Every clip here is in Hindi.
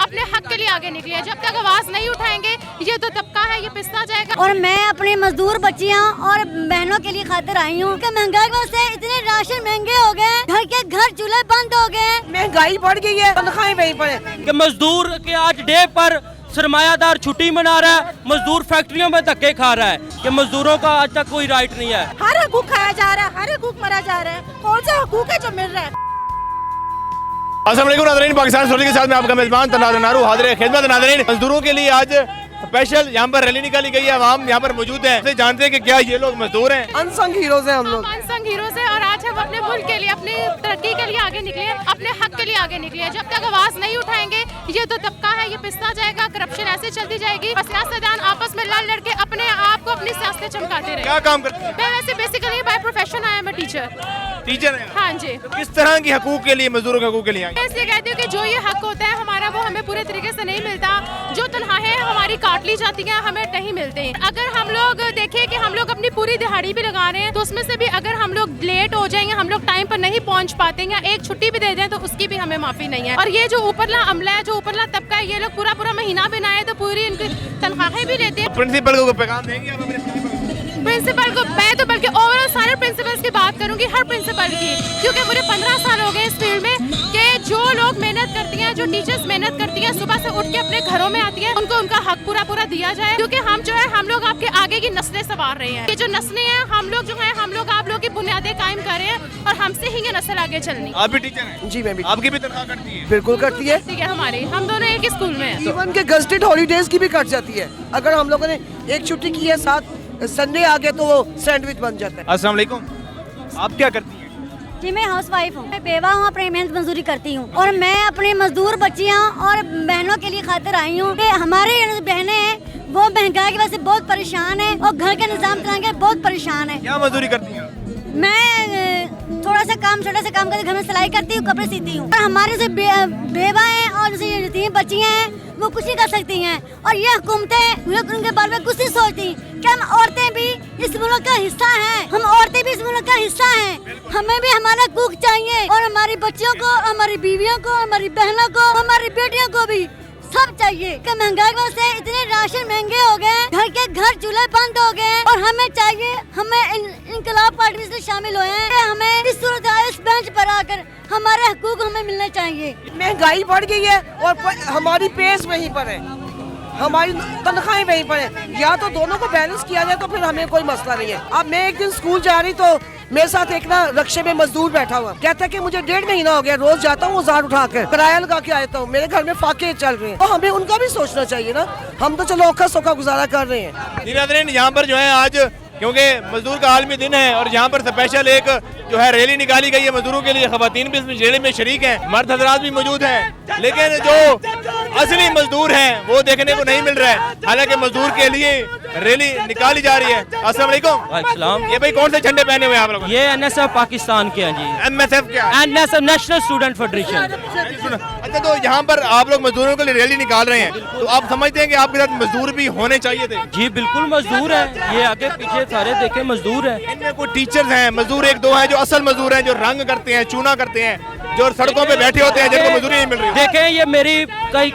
अपने हक के लिए आगे निकलिए। जब तक आवाज नहीं उठाएंगे ये तो तबका है, ये पिसता जाएगा। और मैं अपनी मजदूर बच्चियाँ और बहनों के लिए खातिर आई हूँ कि महंगाई की वजह से इतने राशन महंगे हो गए, घर चूल्हे बंद हो गए, महंगाई बढ़ गई है, तनख्वाहें वहीं पर है। कि मजदूर के आज डे पर सरमायादार छुट्टी मना रहा है, मजदूर फैक्ट्रियों में धक्के खा रहा है कि मजदूरों का आज तक कोई राइट नहीं है। हर हकूक खाया जा रहा है, हर हकूक मरा जा रहा है। कौन सा हकूक है जो मिल रहा है? अस्सलाम वालेकुम नाज़रीन, पाकिस्तान स्टोरी के साथ में आपका मेज़बान तनाज़ुर नारू हाज़िर है खिदमत। नाज़रीन, मजदूरों के लिए आज स्पेशल यहाँ पर रैली निकाली गई है। आवाम यहाँ पर मौजूद है, जानते हैं कि क्या ये लोग मजदूर हैं। अनसंग हीरोज हैं हम लोग, अनसंग हीरोज हैं। और आज हम अपने मुल्क के लिए, अपनी तरक्की के लिए आगे निकले, अपने हक के लिए आगे निकले। जब तक आवाज नहीं उठाएंगे ये तो तबका है, ये पिसता जाएगा। करप्शन ऐसे चलती जाएगी, सियासतदान आपस में लड़ लड़के अपने आप को अपनी सियासतें चमकाते रहे। क्या काम करते हैं? मैं वैसे basically by profession I am teacher हैं। हाँ जी। तो किस तरह की हकूक के लिए, मजदूरों के हकूक के लिए आए? मैं इसलिए कहती हूँ कि जो ये हक होता है हमारा, वो हमें पूरे तरीके से नहीं मिलता। जो तनख्वाहें हमारी काट ली जाती हैं, हमें नहीं मिलते। अगर हम लोग देखें कि हम लोग अपनी पूरी दिहाड़ी भी लगा रहे हैं, तो उसमें से भी अगर हम लोग लेट हो जाएंगे, हम लोग टाइम पर नहीं पहुँच पाते या एक छुट्टी भी दे दें तो उसकी भी हमें माफी नहीं है। और ये जो ऊपरला अमला है, जो ऊपरला तबका है, ये लोग पूरा महीना बनाए तो पूरी इनकी तनख्वाहें भी लेते हैं। प्रिंसिपल को पैगाम देंगे आप अपने प्रिंसिपल को? मैं तो बल्कि ओवरऑल सारे प्रिंसिपल्स की बात करूंगी, हर प्रिंसिपल की, क्योंकि मुझे 15 साल हो गए इस फील्ड में कि जो लोग मेहनत करती हैं, जो टीचर्स मेहनत करती हैं, सुबह से उठ के अपने घरों में आती हैं, उनको उनका हक पूरा दिया जाए। क्योंकि हम जो है, हम लोग आपके आगे की नस्लें संवार रहे हैं। ये जो नस्लें हैं, हम लोग जो है, हम लोग आप लोग की बुनियादें कायम कर रहे हैं और हमसे ही ये नस्ल आगे चलनी। आप भी टीचर हैं? जी मैं भी। आपकी भी तनख्वाह कटती है? बिल्कुल करती है, ठीक है। हमारी, हम दोनों एक ही स्कूल में हैं। इवन के गजटेड हॉलीडेज की भी कट जाती है। अगर हम लोगों ने एक छुट्टी की है, साथ संडे आ गया तो वो सैंडविच बन जाता है। अस्सलाम वालेकुम, आप क्या करती हैं? जी मैं हाउस वाइफ हूँ, मैं बेवा हूँ, अपनी मेहनत मजदूरी करती हूँ। और मैं अपनी मजदूर बच्चियाँ और बहनों के लिए खातिर आई हूँ कि हमारे बहनें हैं वो महंगाई की वजह से बहुत परेशान है और घर का निजाम चलाने के बहुत परेशान है। क्या मजदूरी करती हैं? मैं छोटा सा काम करके घर में सिलाई करती हूँ, कपड़े सीती हूँ। और हमारे जो बेवा हैं और जो यतीम बच्चियाँ हैं वो कुछ नहीं कर सकती हैं। और ये हुकूमतें उनके बारे में कुछ नहीं सोचती कि हम औरतें भी इस मुल्क का हिस्सा हैं, हम औरतें भी इस मुल्क का हिस्सा हैं। हमें भी हमारा हकूक चाहिए और हमारी बच्चियों को, हमारी बीवियों को, हमारी बहनों को, हमारी बेटियों को भी सब चाहिए। कि महंगाई की वजह से इतने राशन महंगे हो गए, घर चूल्हे बंद हो गए और हमें चाहिए, हमें इनकलाब पार्टी से शामिल हुए हैं। हमें इस सूरत इस बेंच पर आकर हमारे हकूक हमें मिलने चाहिए। महंगाई बढ़ गई है और हमारी पेस वहीं पर है, हमारी तनख्वाहें वहीं पर है। या तो दोनों को बैलेंस किया जाए तो फिर हमें कोई मसला नहीं है। अब मैं एक दिन स्कूल जा रही तो मेरे साथ एक ना रक्शे में मजदूर बैठा हुआ, कहता है कि मुझे 1.5 महीना हो गया, रोज जाता हूँ औजार उठा कर किराया लगा के आता हूँ, मेरे घर में फाके चल रहे हैं। तो हमें उनका भी सोचना चाहिए ना, हम तो चलो औखा सौखा गुजारा कर रहे हैं। यहाँ पर जो है आज क्योंकि मजदूर का आलमी दिन है और यहाँ पर स्पेशल एक जो है रैली निकाली गई है मजदूरों के लिए। खवातीन भी इस रैली में शरीक हैं, मर्द हजरात भी मौजूद हैं, लेकिन जो असली मजदूर हैं वो देखने को नहीं मिल रहा है। हालांकि मजदूर के लिए रैली निकाली जा रही है। अस्सलाम वालेकुम। ये भाई कौन से झंडे पहने हुए हैं आप लोग? ये NSF पाकिस्तान के हैं जी। MSF क्या? NSF national student federation. अच्छा, तो यहाँ पर आप लोग मजदूरों के लिए रैली निकाल रहे हैं, तो आप समझते हैं कि आपके साथ मजदूर भी होने चाहिए थे? जी बिल्कुल मजदूर है, ये आगे पीछे सारे देखे मजदूर है। इनमें कोई टीचर्स हैं, मजदूर एक दो हैं जो असल मजदूर हैं, जो रंग करते हैं, चूना करते हैं, जो सड़कों पे बैठे होते हैं, जिनको मजदूरी नहीं मिल रही। देखें, ये मेरी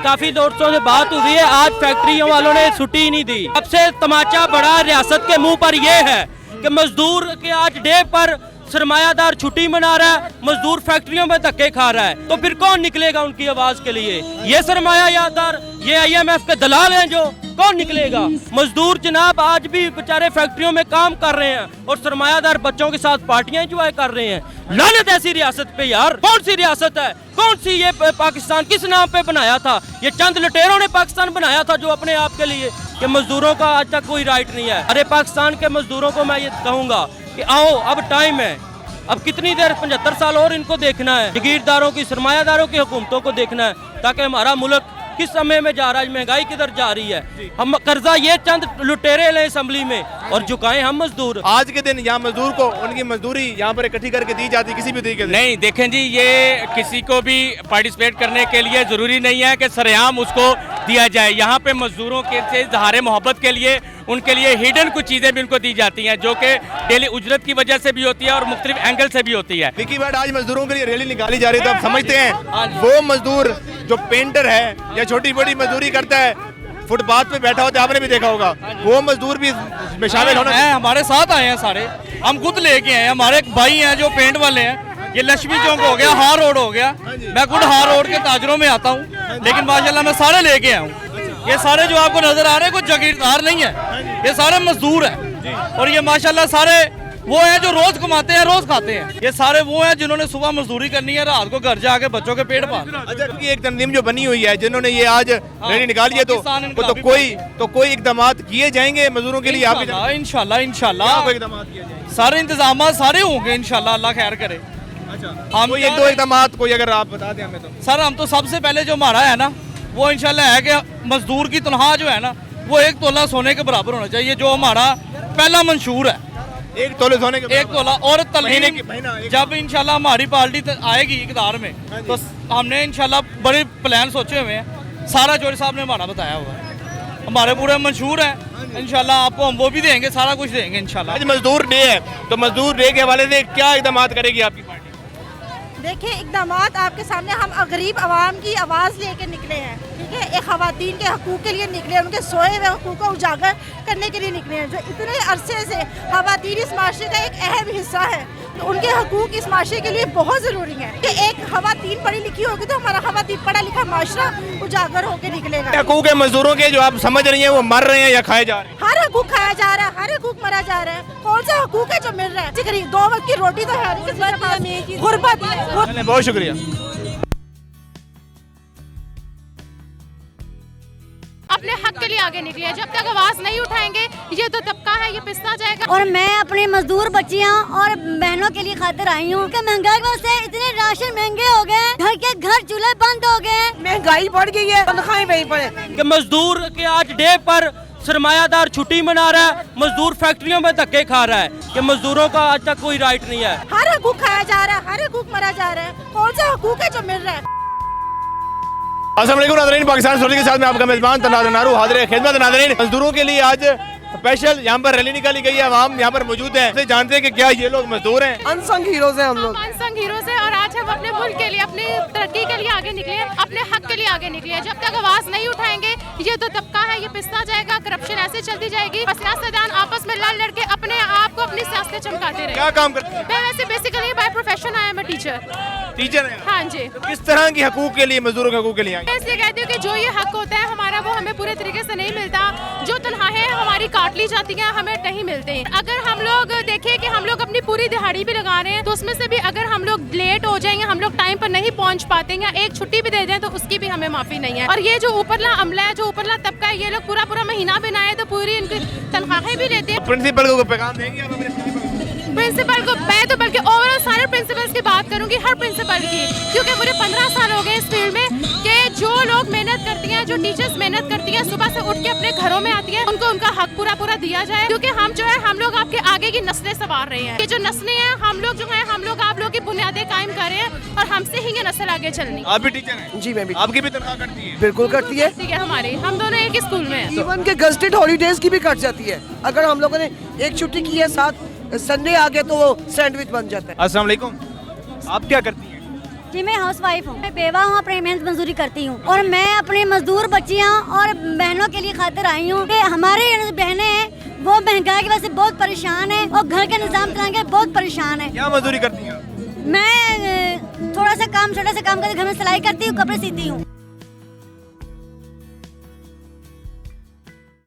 काफी दोस्तों से बात हुई है, आज फैक्ट्रियों वालों ने छुट्टी ही नहीं दी। सबसे तमाचा बड़ा रियासत के मुंह पर ये है कि मजदूर के आज डे पर सरमायादार छुट्टी मना रहा है, मजदूर फैक्ट्रियों में धक्के खा रहा है, तो फिर कौन निकलेगा उनकी आवाज के लिए? ये सरमायादार, ये IMF के दलाल हैं, जो कौन निकलेगा? मजदूर जनाब आज भी बेचारे फैक्ट्रियों में काम कर रहे हैं और सरमायादार बच्चों के साथ पार्टियां एंजॉय कर रहे हैं। लानत ऐसी रियासत पे यार, कौन सी रियासत है, कौन सी ये पाकिस्तान किस नाम पे बनाया था? ये चंद लुटेरों ने पाकिस्तान बनाया था जो अपने आप के लिए, कि मजदूरों का आज तक कोई राइट नहीं है। अरे पाकिस्तान के मजदूरों को मैं ये कहूँगा कि आओ, अब टाइम है, अब कितनी देर 75 साल और इनको देखना है, जागीरदारों की, सरमायादारों की हुकूमतों को देखना है, ताकि हमारा मुल्क किस समय में जा रहा है, महंगाई किधर जा रही है। हम कर्जा ये चंद लुटेरे ले असेंबली में और झुकाएं हम मजदूर। आज के दिन यहाँ मजदूर को उनकी मजदूरी यहाँ पर इकट्ठी करके दी जाती किसी भी तरीके से? नहीं, देखें जी, ये किसी को भी पार्टिसिपेट करने के लिए ज़रूरी नहीं है कि सरेआम उसको दिया जाए। यहाँ पे मजदूरों के से इज़हार मोहब्बत के लिए उनके लिए हिडन कुछ चीज़ें भी उनको दी जाती हैं, जो कि डेली उजरत की वजह से भी होती है और मुख्तलिफ एंगल से भी होती है। विकी भट्ट, आज मजदूरों के लिए रैली निकाली जा रही है, तो आप समझते हैं वो मजदूर जो पेंटर है या छोटी बड़ी मजदूरी करता है, फुटपाथ पे बैठा होता है, आपने भी देखा होगा, वो मजदूर भी इसमें शामिल होना है। हमारे साथ आए हैं सारे, हम खुद लेके आए हैं। हमारे एक भाई हैं जो पेंट वाले हैं। ये लक्ष्मी चौक हो गया, हार रोड हो गया, मैं खुद हार रोड के ताजरों में आता हूँ, लेकिन माशाल्लाह मैं सारे लेके आया हूँ। ये सारे जो आपको नजर आ रहे हैं कोई जागीरदार नहीं है, ये सारे मजदूर हैं। और ये माशाल्लाह सारे वो हैं जो रोज कमाते हैं, रोज खाते हैं। ये सारे वो हैं जिन्होंने सुबह मजदूरी करनी है, रात को घर जाके बच्चों के पेट पालना। अच्छा, क्योंकि एक तंजीम जो बनी हुई है जिन्होंने ये आज रैली निकाली है, तो कोई इकदाम किए जाएंगे मजदूरों के लिए? इंशाल्लाह इंशाल्लाह सारे इंतजाम सारे होंगे इंशाल्लाह, अल्लाह खैर करे। हम कोई एक दो इकदाम कोई अगर आप बता दें हमें तो। सर, हम तो सबसे पहले जो हमारा है ना, वो इंशाल्लाह है कि मजदूर की तनख्वाह जो है ना, वो 1 तोला सोने के बराबर होना चाहिए, जो हमारा पहला मंशूर है। 1 तोले सोने के 1 तोला। और महीने जब इंशाल्लाह हमारी पार्टी आएगी इक़्तिदार में, तो हमने इंशाल्लाह बड़े प्लान सोचे हुए हैं। सारा चौधरी साहब ने हमारा बताया हुआ है, हमारे पूरे मंशूर हैं। इंशाल्लाह आपको हम वो भी देंगे, सारा कुछ देंगे इंशाल्लाह। आज मजदूर डे है, तो मजदूर डे के हवाले से क्या इकदाम करेगी आपकी पार्टी? देखिए, इकदाम आपके सामने, हम गरीब आवाम की आवाज़ लेके निकले हैं, ठीक है। एक ख़वातीन के हकूक़ के लिए निकले हैं, उनके सोए हुए हकूक़ को उजागर करने के लिए निकले हैं। जो इतने अरसे से ख़वातीन इस माशरे का एक अहम हिस्सा है, तो उनके हकूक़ इस माशरे के लिए बहुत ज़रूरी है कि एक ख़वातीन पढ़ी लिखी होगी तो हमारा ख़वातीन पढ़ा लिखा माशरा उजागर होकर निकलेगा। हकूक़ है मजदूरों के जो आप समझ रही हैं, वो मर रहे हैं या खाए जा रहे हैं? हर हकूक़ खाया जा रहा है, हर हकूक़ मरा जा रहा है। कौन सा हकूक़ है जो मिल रहा है? 2 वक्त की रोटी तो है नहीं, गुर्बत। बहुत शुक्रिया। अपने हक के लिए आगे निकले हैं। जब तक आवाज नहीं उठाएंगे, ये तो तबका है, ये पिसता जाएगा। और मैं अपनी मजदूर बच्चियाँ और बहनों के लिए खातिर आई हूँ कि महंगाई की वजह से इतने राशन महंगे हो गए, घर चूल्हे बंद हो गए, महंगाई बढ़ गई है, तनख्वाहें वहीं पर है। कि मजदूर के आज डे पर सरमायादार छुट्टी मना रहा है, मजदूर फैक्ट्रियों में धक्के खा रहा है, कि मजदूरों का आज तक कोई राइट नहीं है। हर हकूक़ खाया जा रहा है, हर हकूक़ मरा जा रहा है। कौन सा हकूक़ है जो मिल रहा है? अस्सलाम वालेकुम नाज़रीन, पाकिस्तान सोनी के साथ में आपका मेज़बान तनाज़ नारू हाज़िर खिदमत। नाज़रीन, मजदूरों के लिए आज स्पेशल यहाँ पर रैली निकाली गई है, आवाम यहाँ पर मौजूद है। से जानते हैं कि क्या ये लोग मजदूर हैं? अनसंग हीरोज हैं हम लोग, अनसंग हीरोज हैं। और आज हम अपने मुल्क के लिए, अपनी तरक्की के लिए आगे निकले, अपने हक के लिए आगे निकले। जब तक आवाज नहीं उठाएंगे, ये तो तबका है, ये पिसता जाएगा। करप्शन ऐसे चलती जाएगी, सियासतदान आपस में लड़ लड़ के अपने आप को अपनी सियासतें चमकाते रहे। क्या काम करते हैं? मैं वैसे basically by profession I am a teacher. Teacher हैं? हाँ जी। तो किस तरह की हकूक़ के लिए, मजदूरों के हकूक़ के लिए आए? मैं इसलिए कहती हूँ कि जो ये हक होता है हमारा, वो हमें पूरे तरीके से नहीं मिलता। जो तनख्वाहें हमारी काट ली जाती हैं, हमें नहीं मिलते। अगर हम लोग देखें कि हम लोग अपनी पूरी दिहाड़ी भी लगा रहे हैं, तो उसमें से भी अगर हम लोग लेट हो जाएंगे, हम लोग टाइम पर नहीं पहुंच पाते या एक छुट्टी भी दे दें, तो उसकी भी हमें माफी नहीं है। और ये जो ऊपरला अमला है, जो ऊपरला तबका है, ये लोग पूरा महीना बनाए तो पूरी इनकी तनख्वाहें भी लेते हैं। प्रिंसिपल को पैगाम देंगे आप अपने प्रिंसिपल को? मैं तो बल्कि ओवरऑल सारे प्रिंसिपल्स की बात करूंगी, हर प्रिंसिपल की, क्योंकि मुझे 15 साल हो गए इस फील्ड में, कि जो लोग मेहनत करती हैं, जो टीचर्स मेहनत करती हैं, सुबह से उठ के अपने घरों में आती हैं, उनको उनका हक पूरा दिया जाए। क्योंकि हम जो है, हम लोग आपके आगे की नस्लें संवार रहे हैं। ये जो नस्लें हैं, हम लोग जो है, हम लोग आप लोग की बुनियादें कायम कर रहे हैं, और हमसे ही ये नस्ल आगे चलनी। आप भी टीचर हैं? जी, मैं भी। आपकी भी तनख्वाह कटती है? बिल्कुल कटती है। ठीक है, हमारी, हम दोनों एक ही स्कूल में हैं। इवन के गस्टेड हॉलीडेज की भी कट जाती है। अगर हम लोगों ने एक छुट्टी की है, 7 संडे आ गया, तो वो सैंडविच बन जाता है। अस्सलाम वालेकुम, आप क्या करती हैं? जी मैं हाउस वाइफ हूँ, मैं बेवा हूँ, अपनी मेहनत मजदूरी करती हूँ। और मैं अपनी मजदूर बच्चियाँ और बहनों के लिए खातिर आई हूँ कि हमारी बहनें हैं, वो महंगाई की वजह से बहुत परेशान है, और घर का निजाम चलाने बहुत परेशान है। क्या मजदूरी करती हैं? मैं थोड़ा सा काम, छोटा सा काम करके घर में सिलाई करती हूँ, कपड़े सीती हूँ।